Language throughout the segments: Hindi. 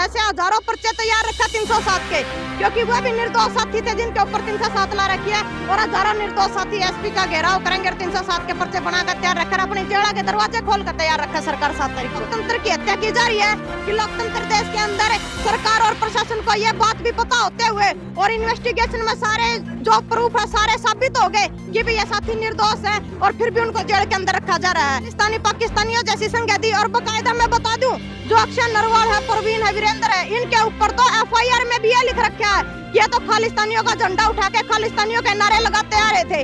ऐसे हजारों पर्चे तैयार रखा 307 के, क्योंकि वो भी निर्दोष साथी थे जिनके ऊपर 307 ला रखी है, और हजारों निर्दोष साथी एसपी का घेराव करेंगे और 307 के पर्चे बनाकर तैयार रखकर अपनी जेल के दरवाजे खोलकर तैयार रखा सरकार 7 तारीख को। लोकतंत्र की हत्या की जा रही है कि लोकतंत्र देश के अंदर सरकार और प्रशासन को यह बात भी पता होते हुए और इन्वेस्टिगेशन में सारे जो प्रूफ है सारे साबित हो गए कि भी ये साथी निर्दोष है और फिर भी उनको जेल के अंदर रखा जा रहा है। पाकिस्तानियों जैसी संगति और बकायदा मैं बता दूं, जो अक्षय नरवाल है, परवीन है, वीरेंद्र है, इनके ऊपर तो एफआईआर में भी ये लिख रखा है ये तो खालिस्तानियों का झंडा उठा के खालिस्तानियों के नारे लगाते आ रहे थे।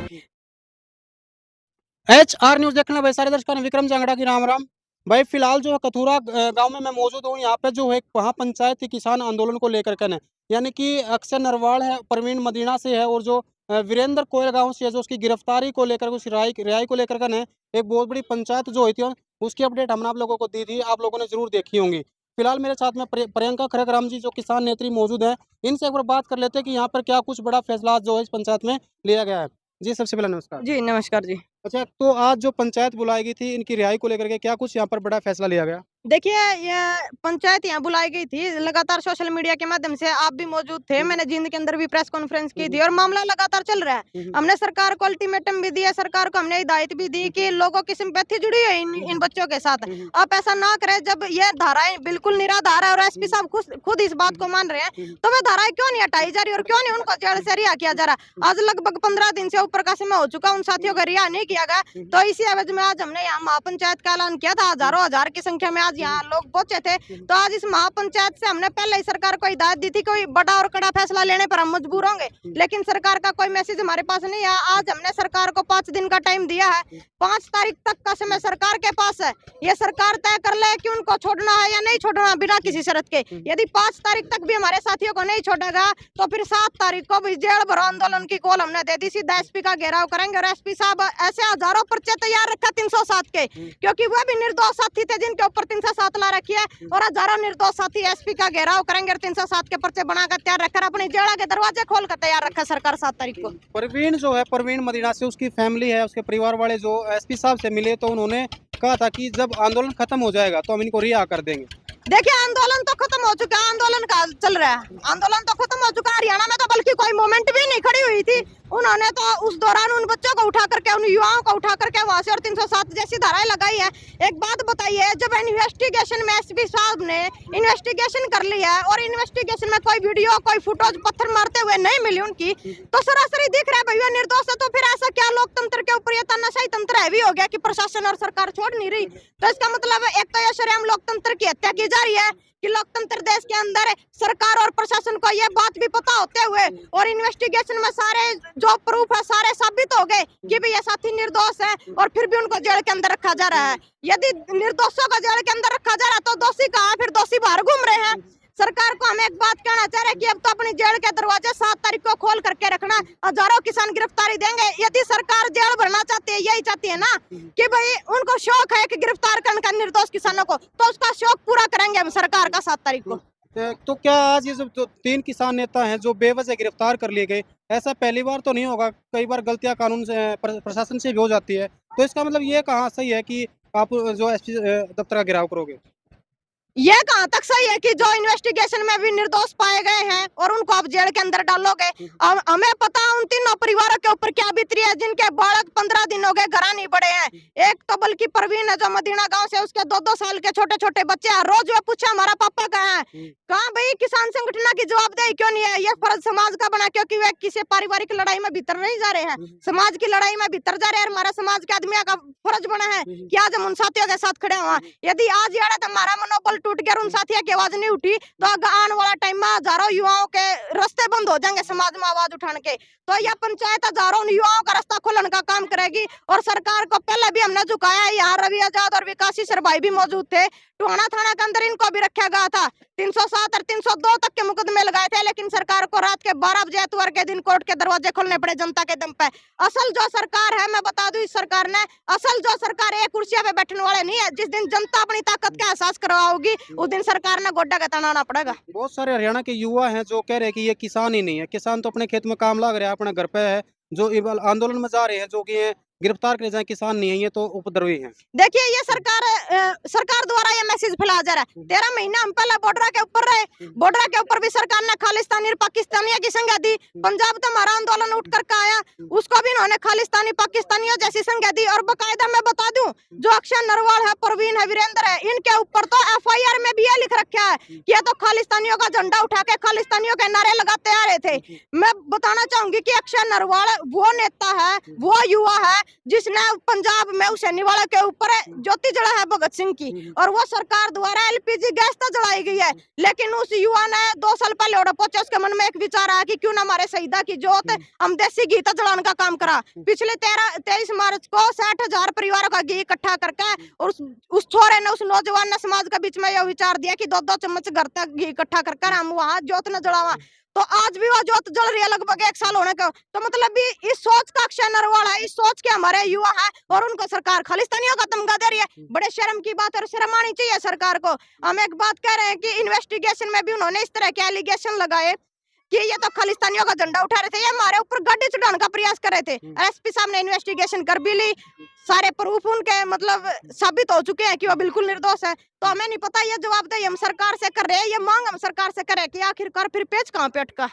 HR न्यूज देखने भाई सारे दर्शकों ने विक्रम जांगड़ा की राम राम। भाई फिलहाल जो है कथूरा गांव में मैं मौजूद हूँ। यहाँ पे जो है वहाँ पंचायती किसान आंदोलन को लेकर के यानी कि अक्षय नरवाल है, परवीन मदीना से है, और जो वीरेंद्र कोयल गांव से है, जो उसकी गिरफ्तारी को लेकर उसकी रिहाई को लेकर के एक बहुत बड़ी पंचायत जो हुई थी उसकी अपडेट हमने आप लोगों को दी थी, आप लोगों ने जरूर देखी होंगी। फिलहाल मेरे साथ में प्रियंका खरगराम जी जो किसान नेत्री मौजूद है, इनसे एक बार बात कर लेते हैं कि यहाँ पर क्या कुछ बड़ा फैसला जो है इस पंचायत में लिया गया है। जी सबसे पहले नमस्कार। जी नमस्कार जी। अच्छा, तो आज जो पंचायत बुलाई गई थी इनकी रिहाई को लेकर के क्या कुछ यहाँ पर बड़ा फैसला लिया गया? देखिए, ये पंचायत यहाँ बुलाई गई थी, लगातार सोशल मीडिया के माध्यम से आप भी मौजूद थे, मैंने जींद के अंदर भी प्रेस कॉन्फ्रेंस की थी और मामला लगातार चल रहा है। हमने सरकार को अल्टीमेटम भी दिया, सरकार को हमने हिदायत भी दी कि लोगों की सिंपैथी जुड़ी है इन बच्चों के साथ, आप ऐसा ना करें। जब ये धाराएं बिल्कुल निराधार है और एसपी साहब खुद इस बात को मान रहे हैं, तो वह धाराएं क्यों नहीं हटाई जा रही और क्यों नहीं उनको जेल से रिहा किया जा रहा? आज लगभग 15 दिन से ऊपर का समय हो चुका, उन साथियों को रिहा नहीं किया गया। तो इसी एवज में आज हमने यहाँ महापंचायत का ऐलान किया था। हजारों हजार की संख्या में आज यहाँ लोग पहुंचे थे। तो आज इस महापंचायत से हमने पहले ही सरकार को हिदायत दी थी कोई बड़ा और कड़ा फैसला लेने पर हम मजबूर होंगे, लेकिन सरकार का कोई मैसेज हमारे पास नहीं है। आज हमने सरकार को 5 दिन का टाइम दिया है, 5 तारीख तक का समय सरकार के पास है। ये सरकार तय कर ले कि उनको छोड़ना है या नहीं छोड़ना बिना किसी शर्त के। यदि 5 तारीख तक भी हमारे साथियों को नहीं छोड़ेगा तो फिर 7 तारीख को भी जेल भरो आंदोलन की कॉल हमने दे दी। सीधा एसपी का घेराव करेंगे और एसपी साहब ऐसे हजारों पर्चे तैयार रखा 307 के, क्योंकि वो भी निर्दोष साथी थे जिनके ऊपर 307 ला रखी है, और हजारों निर्दोष साथी एसपी का घेराव करेंगे और 307 के पर्चे बनाकर तैयार रखकर अपनी जेल के दरवाजे खोलकर तैयार रखा सरकार 7 तारीख को। परवीन जो है, परवीन मदीना से उसकी फैमिली है, उसके परिवार वाले जो एसपी साहब से मिले तो उन्होंने कहा था कि जब आंदोलन खत्म हो जाएगा तो हम इनको रिहा कर देंगे। देखिए, आंदोलन तो खत्म हो चुका है, आंदोलन का चल रहा है, आंदोलन तो खत्म हो चुका है। हरियाणा में तो बल्कि कोई मोमेंट भी नहीं खड़ी हुई थी। उन्होंने तो उस दौरान उन बच्चों को उठा करके, उन युवाओं को उठा करके वहां से और 307 जैसी धाराएं लगाई है। एक बात बताइए, जब इन्वेस्टिगेशन में एसपी साहब ने इन्वेस्टिगेशन कर ली है और इन्वेस्टिगेशन में कोई वीडियो कोई फुटेज पत्थर मारते हुए नहीं मिली उनकी, तो सरासरी दिख रहा है भैया निर्दोष है। तो फिर ऐसा क्या लोकतंत्र के ऊपर ये तानाशाही तंत्र हैवी हो गया कि प्रशासन और सरकार छोड़ नहीं रही? तो इसका मतलब एक तो ये शरेआम लोकतंत्र की हत्या की जा रही है कि लोकतंत्र देश के अंदर सरकार और प्रशासन को यह बात भी पता होते हुए और इन्वेस्टिगेशन में सारे जो प्रूफ है सारे साबित हो गए कि भी ये साथी निर्दोष है और फिर भी उनको जेल के अंदर रखा जा रहा है। यदि निर्दोषों को जेल के अंदर रखा जा रहा है तो दोषी कहाँ है? फिर दोषी बाहर घूम रहे हैं। सरकार को हम एक बात कहना चाह रहे हैं कि अब तो अपनी जेल के दरवाजे 7 तारीख को खोल करके रखना। हजारों किसान गिरफ्तारी देंगे। यदि सरकार जेल भरना चाहती है, यही चाहती है ना कि भाई उनको शौक है कि गिरफ्तार करने का निर्दोष किसानों को, तो उसका शौक पूरा करेंगे हम सरकार का 7 तारीख को। तो क्या आज ये जो 3 किसान नेता हैं जो बेवजह गिरफ्तार कर लिए गए, ऐसा पहली बार तो नहीं होगा? कई बार गलतियां कानून से प्रशासन से भी हो जाती है, तो इसका मतलब ये कहाँ सही है कि आप जो एसपी दफ्तर का घेराव करोगे? ये कहाँ तक सही है कि जो इन्वेस्टिगेशन में भी निर्दोष पाए गए हैं और उनको आप जेल के अंदर डालोगे? हमें पता उन तीनों परिवारों के ऊपर क्या बीत रही है जिनके बालक 15 दिन हो गए घर नहीं बढ़े हैं। एक तो बल्कि परवीन है जो मदीना गांव से, उसके 2-2 साल के छोटे छोटे बच्चे हैं। रोज वे पूछे हमारा पापा कहाँ है? कहाँ भाई? किसान संगठन की जवाबदेही क्यों नहीं है? ये फर्ज समाज का बना क्योंकि वे किसी पारिवारिक लड़ाई में भीतर नहीं जा रहे हैं, समाज की लड़ाई में भीतर जा रहे हैं। हमारा समाज के आदमियों का फर्ज बना है कि आज हम उन साथियों के साथ खड़े हुए। यदि आज ये हमारा मनोबल टूट गया, उन साथियों की आवाज नहीं उठी, तो आने वाला टाइम में हजारों युवाओं के रास्ते बंद हो जाएंगे समाज में आवाज उठाने के। तो यह पंचायत हजारों युवाओं का रास्ता खोलने का काम करेगी। और सरकार को पहले भी हमने झुकाया है। यहाँ रवि आजाद और विकासी सरभाई भी मौजूद थे। टोहाना थाना के अंदर इनको भी रखा गया था। 307 और 302 तक के मुकदमे लगाए थे, लेकिन सरकार को रात के 12 बजे इतवार के दिन कोर्ट के दरवाजे खोलने पड़े जनता के दम पे। असल जो सरकार है, मैं बता दूं, इस सरकार ने असल जो सरकार एक कुर्सियां पे बैठने वाले नहीं है। जिस दिन जनता अपनी ताकत का एहसास करवाओगी उस दिन सरकार ने गोड्डा का तनाना पड़ेगा। बहुत सारे हरियाणा के युवा हैं जो कह रहे हैं कि ये किसान ही नहीं है, किसान तो अपने खेत में काम लग रहा है, अपने घर पे है, जो आंदोलन में जा रहे हैं, जो कि गिरफ्तार किए जाएं, किसान नहीं है ये तो उपद्रवी हैं। देखिए ये सरकार द्वारा ये मैसेज फैलाया जा रहा है। 13 महीना हम पहले बॉर्डर के ऊपर रहे, बॉर्डर के ऊपर भी सरकार ने खालिस्तानी और पाकिस्तानियों की संज्ञा दी। पंजाब तो हमारा आंदोलन उठ कर आया, उसको भी इन्होंने खालिस्तानी पाकिस्तानियों जैसी संज्ञा दी। और बकायदा मैं बता दूं, जो अक्षय नरवाल है, परवीन है, वीरेंद्र है, इनके ऊपर तो FIR में भी ये लिख रखा है कि ये तो खालिस्तानियों का झंडा उठा के खालिस्तानियों के नारे लगाते आ रहे थे। मैं बताना चाहूंगी कि अक्षय नरवाल वो नेता है, वो युवा है जिसने पंजाब में उस निवाला के ऊपर ज्योति जला है भगत सिंह की, और वो सरकार द्वारा LPG गैस तो जलाई गई है। लेकिन उस युवा ने 2 साल पहले ओढ़ पहुंचे, उसके मन में एक विचार आया कि क्यों ना हमारे शहीदा की जोत हम देसी घी तो जलाने का काम करा। पिछले 23 मार्च को 60,000 परिवारों का घी इकट्ठा करके, और उस छोरे ने, उस नौजवान ने समाज के बीच में यह विचार दिया कि 2-2 चम्मच घर तक घी इकट्ठा कर हम वहां जोत न जलावा। तो आज भी वो जोत जल रही है लगभग 1 साल होने का। तो मतलब भी इस सोच का अक्षय नरवाल है, इस सोच के हमारे युवा है, और उनको सरकार खालिस्तानियों का तमगा दे रही है। बड़े शर्म की बात है, और शर्म आनी चाहिए सरकार को। हम एक बात कह रहे हैं कि इन्वेस्टिगेशन में भी उन्होंने इस तरह के एलिगेशन लगाए कि ये तो खालिस्तानियों का झंडा उठा रहे थे, ये हमारे ऊपर गाड़ी चढ़ाने का प्रयास कर रहे थे। SP साहब ने इन्वेस्टिगेशन कर भी ली, सारे प्रूफ उनके मतलब साबित हो चुके हैं कि वो बिल्कुल निर्दोष है। तो हमें नहीं पता ये जवाबदेही हम सरकार से कर रहे हैं, ये मांग हम सरकार से करें कि आखिरकार फिर पेच कहाँ पे अटका।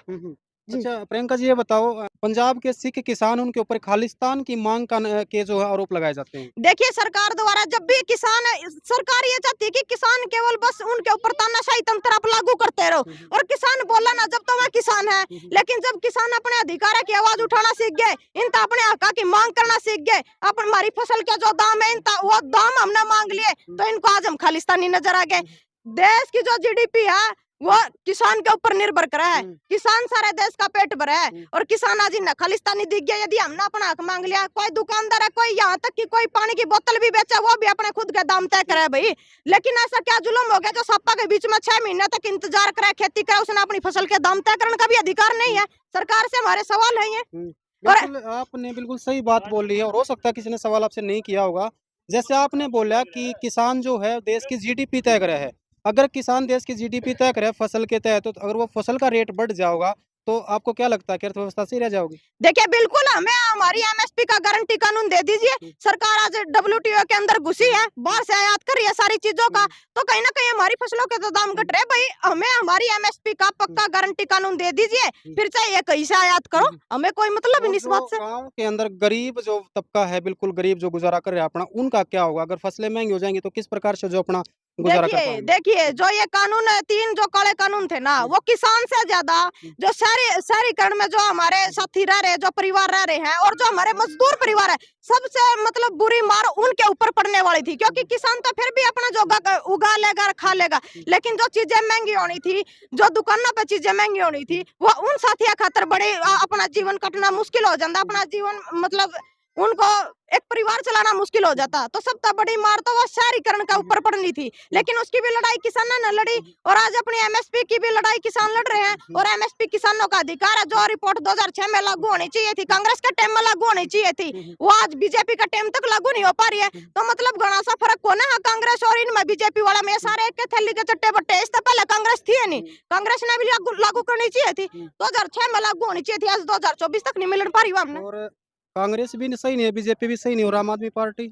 जी। अच्छा प्रियंका जी ये बताओ, पंजाब के सिख किसान उनके ऊपर खालिस्तान की मांग के जो है आरोप लगाए जाते हैं। देखिए सरकार द्वारा जब भी किसान, सरकार ये चाहती है कि किसान केवल बस उनके ऊपर तानाशाही तंत्र आप लागू करते रहो, और किसान बोला ना जब तो वह किसान है। लेकिन जब किसान अपने अधिकार की आवाज उठाना सीख गए, इनता अपने हक की मांग करना सीख गए, अपन हमारी फसल का जो दाम है इनता वो दाम हमने मांग लिए, तो इनको आज हम खालिस्तानी नजर आ गए। देश की जो GDP है वो किसान के ऊपर निर्भर करा है, किसान सारे देश का पेट भरा है, और किसान आज इन्हें खालिस्तानी दिख गया। यदि हमने अपना हक मांग लिया, कोई दुकानदार है, कोई यहाँ तक कि कोई पानी की बोतल भी बेचा, वो भी अपने खुद के दाम तय करे भाई। लेकिन ऐसा क्या जुल्म हो गया जो सपा के बीच में 6 महीने तक इंतजार करे, खेती करे, उसने अपनी फसल के दाम तय करने का भी अधिकार नहीं है। सरकार से हमारे सवाल है ये। बिल्कुल आपने बिल्कुल सही बात बोली है, और हो सकता है किसी ने सवाल आपसे नहीं किया होगा। जैसे आपने बोला कि किसान जो है देश की GDP तय करे है। अगर किसान देश की GDP तय करे फसल के तहत, तो अगर वो फसल का रेट बढ़ जाओगा तो आपको क्या लगता है कि अर्थव्यवस्था सही रह जाओगी? देखिए बिल्कुल हमें हमारी MSP का गारंटी कानून दे दीजिए। सरकार आज WTO के अंदर घुसी है, बाहर से आयात कर रही है सारी चीजों का, तो कहीं ना कहीं हमारी फसलों के तो दाम घट रहे। भाई हमें हमारी MSP का पक्का गारंटी कानून दे दीजिए, फिर चाहे ये कहीं से आयात करो, हमें कोई मतलब ही नहीं इस बात से। गांव के अंदर गरीब जो तबका है, बिल्कुल गरीब जो गुजारा कर रहा है अपना, उनका क्या होगा? अगर फसलें महंगी हो जाएंगी तो किस प्रकार से जो अपना गुजारा कर देखिए पाएंगे? देखिए जो ये कानून 3 जो काले कानून थे ना, वो किसान से ज्यादा जो शहरीकरण में जो हमारे साथी रह रहे, जो परिवार रह रहे हैं, और जो हमारे मजदूर परिवार है, सबसे मतलब बुरी मार उनके ऊपर पड़ने वाली थी। क्योंकि किसान तो फिर भी अपना जो उगा लेगा, खा लेगा, लेकिन जो चीजें महंगी होनी थी, जो दुकानों पे चीजें महंगी होनी थी, वो उन साथियों खातर बड़े अपना जीवन कटना मुश्किल हो जाता, अपना जीवन मतलब उनको एक परिवार चलाना मुश्किल हो जाता। तो सबसे बड़ी मार तो वो शहरीकरण का ऊपर पड़नी थी, लेकिन उसकी भी लड़ाई किसानों ने लड़ी, और आज अपनी MSP की भी लड़ाई किसान लड़ रहे हैं। और MSP किसानों का अधिकार है। जो रिपोर्ट 2006 में लागू होनी चाहिए थी, कांग्रेस के टाइम में लागू होनी चाहिए थी, वो आज BJP का टाइम तक लागू नहीं हो पा रही है। तो मतलब घना सा फर्क होना है कांग्रेस और इनमें, BJP वाला में सारे एक थैली के चट्टे बट्टे। इससे पहले कांग्रेस थी नहीं, कांग्रेस ने भी लागू करनी चाहिए थी, 2006 में लागू होनी चाहिए थी, आज 2024 तक नहीं मिल पा रही हमने। और कांग्रेस भी सही नहीं है, BJP भी सही नहीं, और आम आदमी पार्टी?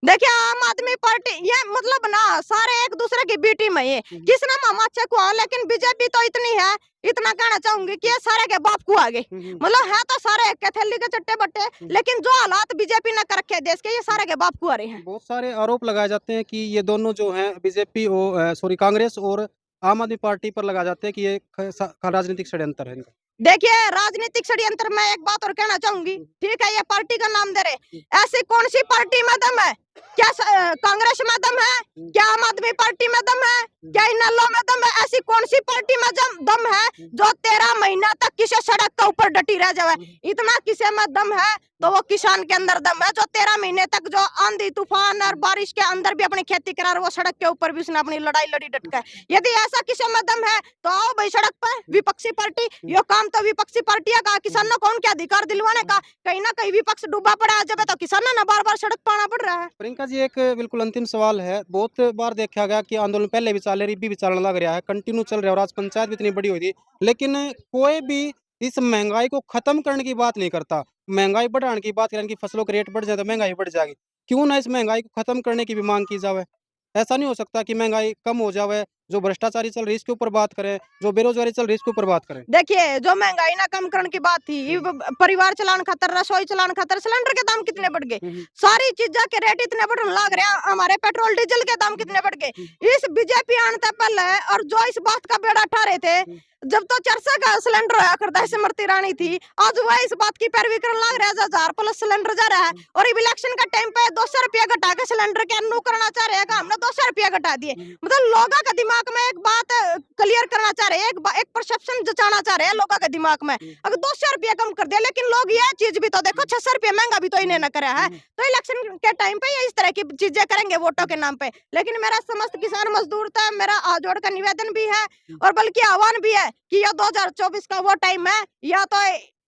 देखिए आम आदमी पार्टी ये मतलब ना सारे एक दूसरे की बी टीम है ये, जिसने मामा अच्छा को, लेकिन BJP तो इतनी है, इतना कहना चाहूंगी कि ये सारे के बाप को आगे, मतलब है तो सारे एक थैली के चट्टे बट्टे, लेकिन जो हालात BJP ने कर रखे हैं देश के, ये सारे के बाप को आ रहे हैं। बहुत सारे आरोप लगाए जाते हैं कि ये दोनों जो हैं BJP और सॉरी कांग्रेस और आम आदमी पार्टी पर लगाए जाते हैं कि ये राजनीतिक षड्यंत्र है इनका। देखिए राजनीतिक षड्यंत्र में एक बात और कहना चाहूंगी, ठीक है ये पार्टी का नाम दे रहे, ऐसी कौन सी पार्टी में दम है? क्या कांग्रेस में दम है? क्या आम आदमी पार्टी में दम है? क्या इनेलो में दम है? ऐसी कौन सी पार्टी में दम है जो 13 महीना तक किसी सड़क के ऊपर डटी रह जाए? इतना किसी में दम है तो वो किसान के अंदर दम है, जो 13 महीने तक जो आंधी तूफान और बारिश के अंदर भी अपनी खेती करा, वो सड़क के ऊपर भी उसने अपनी लड़ाई लड़ी डटका है। यदि ऐसा किसी में दम है तो आओ भाई सड़क पर, विपक्षी पार्टी, ये काम तो विपक्षी पार्टियां का, किसानों को उनके अधिकार दिलवाने का। कहीं ना कहीं विपक्ष डूबा पड़ा है, जब तो किसानों ने बार बार सड़क पर आना पड़ रहा है। प्रियंका जी एक बिल्कुल अंतिम सवाल है, बहुत बार देखा गया कि आंदोलन पहले भी चल रही, भी चलने लग रहा है, कंटिन्यू चल रहा है, और आज पंचायत भी इतनी बड़ी हुई थी, लेकिन कोई भी इस महंगाई को खत्म करने की बात नहीं करता, महंगाई बढ़ाने की बात करें कि फसलों के रेट बढ़ जाए तो महंगाई बढ़ जाएगी। क्यों ना इस महंगाई को खत्म करने की भी मांग की जावे। ऐसा नहीं हो सकता कि महंगाई कम हो जावे, जो भ्रष्टाचारी चल रही है इसके ऊपर बात करें, जो बेरोजगारी चल रही है इसके ऊपर बात करें। देखिए जो महंगाई ना कम करने की बात थी, परिवार चलाने खातर, रसोई चलाने खातर सिलेंडर के दाम कितने बढ़ गए, सारी चीजों के रेट इतने बढ़ने लग रहे हैं, हमारे पेट्रोल डीजल के दाम कितने बढ़ गए। इस बीजेपी आने से पहले और जो इस बात का बेड़ा उठा रहे थे, जब तो 400 का सिलेंडर होया करता है स्मृति ईरानी थी, आज वह इस बात की पैरवी करने लग रहा है 1000+ सिलेंडर जा रहा है। और इलेक्शन का टाइम पे 200 रुपया घटा के सिलेंडर के अनु करना चाह रहे हैं, हमने 200 रुपया घटा दिए। मतलब लोगों के दिमाग में एक बात क्लियर करना चाह रहे हैं, एक परसेप्शन जचाना चाह रहे हैं लोगों के दिमाग में। अगर 200 रुपया कम कर दिया, लेकिन लोग ये चीज भी तो देखो, 600 रुपया महंगा भी तो इन्हें न करा है। तो इलेक्शन के टाइम पे ये इस तरह की चीजें करेंगे वोटों के नाम पे। लेकिन मेरा समस्त किसान मजदूर था, मेरा हाथ जोड़ का निवेदन भी है और बल्कि आह्वान भी है कि यह 2024 का वो टाइम है, या तो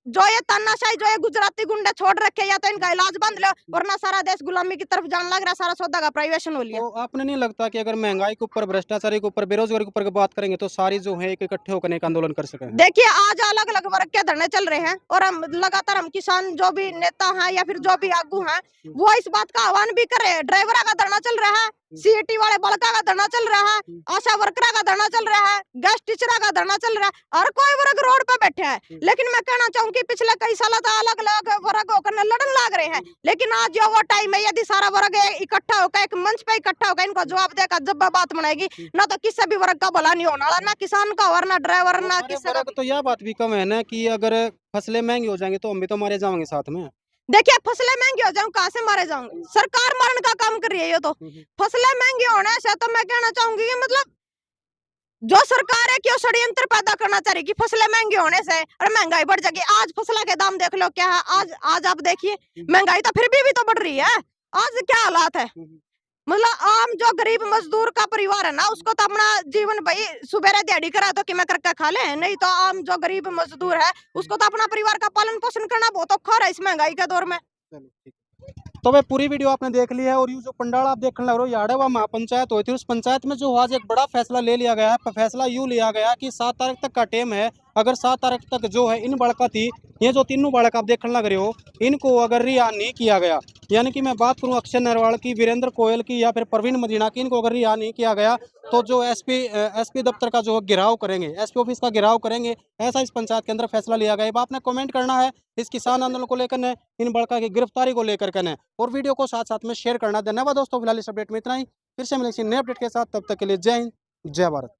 जो ये तानाशाही, जो ये गुजराती गुंडे छोड़ रखे, या तो इनका इलाज बंद लो, वरना सारा देश गुलामी की तरफ जाने लग रहा है, सारा सौदा का प्राइवेशन हो लिया। तो आपने नहीं लगता कि अगर महंगाई के ऊपर, भ्रष्टाचारी के ऊपर, बेरोजगारी के ऊपर बात करेंगे तो सारी जो है एक इकट्ठे होकर एक आंदोलन कर सकें? देखिए आज अलग अलग वर्ग के धरने चल रहे हैं और हम लगातार, हम किसान जो भी नेता हैं या फिर जो भी आगू हैं, वो इस बात का आह्वान भी कर रहे हैं। ड्राइवरा का धरना चल रहा है, सीईटी वाले बड़का का धरना चल रहा है, आशा वर्करा का धरना चल रहा है, गैस टीचरा का धरना चल रहा है, हर कोई वर्ग रोड पे बैठे हैं। लेकिन मैं कहना चाहूंगी पिछले कई साल तो अलग अलग वर्ग होकर लड़न लग रहे हैं, लेकिन आज जो वो टाइम है, यदि सारा वर्ग इकट्ठा होकर एक मंच पे इकट्ठा होकर इनको जवाब देगा, जब बात बनाएगी ना, तो किसी भी वर्ग का भला नहीं होने वाला, ना किसान का और ना ड्राइवर, ना हमारे किसी का। वर्ग तो यह बात भी कम है ना कि अगर फसलें महंगी हो जाएंगी तो हम भी तो मारे जाएंगे साथ में। देखिए फसलें महंगी हो जाऊं, कहाँ से मारे जाऊंगे, सरकार मारने का काम कर रही है ये तो। फसलें महंगी होने से तो मैं कहना चाहूंगी कि मतलब जो सरकार है क्यों षड्यंत्र पैदा करना चाह रही कि फसलें महंगी होने से और महंगाई बढ़ जाएगी। आज फसलों के दाम देख लो क्या है, आज आप देखिए महंगाई तो फिर भी तो बढ़ रही है। आज क्या हालात है, मतलब आम जो गरीब मजदूर का परिवार है ना, उसको तो अपना जीवन भाई सुबेरे दिहाड़ी करा तो कि मैं करके खा ले, नहीं तो आम जो गरीब मजदूर है उसको तो अपना परिवार का पालन पोषण करना बहुत औखा है इस महंगाई के दौर में। चलो ठीक है। तो भाई पूरी वीडियो आपने देख ली है और ये जो पंडाल आप देखने लग रहे हो, याडवा महापंचायत हुई थी, उस पंचायत में जो आज एक बड़ा फैसला ले लिया गया है। फैसला यूँ लिया गया कि 7 तारीख तक का टाइम है, अगर 7 तारीख तक जो है इन बालका थी, ये जो तीनों बालक आप देखने लग रहे हो, इनको अगर रिहा नहीं किया गया, यानी कि मैं बात करूं अक्षय नरवाल की, वीरेंद्र कोयल की या फिर प्रवीण मदीना की, इनको अगर रिहा नहीं किया गया तो जो एसपी दफ्तर का जो घेराव करेंगे, एसपी ऑफिस का घेराव करेंगे, ऐसा इस पंचायत के अंदर फैसला लिया गया है। अब आपने कमेंट करना है इस किसान आंदोलन को लेकर, इन बालका की गिरफ्तारी को लेकर के, और वीडियो को साथ साथ में शेयर करना। धन्यवाद दोस्तों, फिलहाल इस अपडेट में इतना ही, फिर से मिलेंगे नए अपडेट के साथ, तब तक के लिए जय हिंद, जय भारत।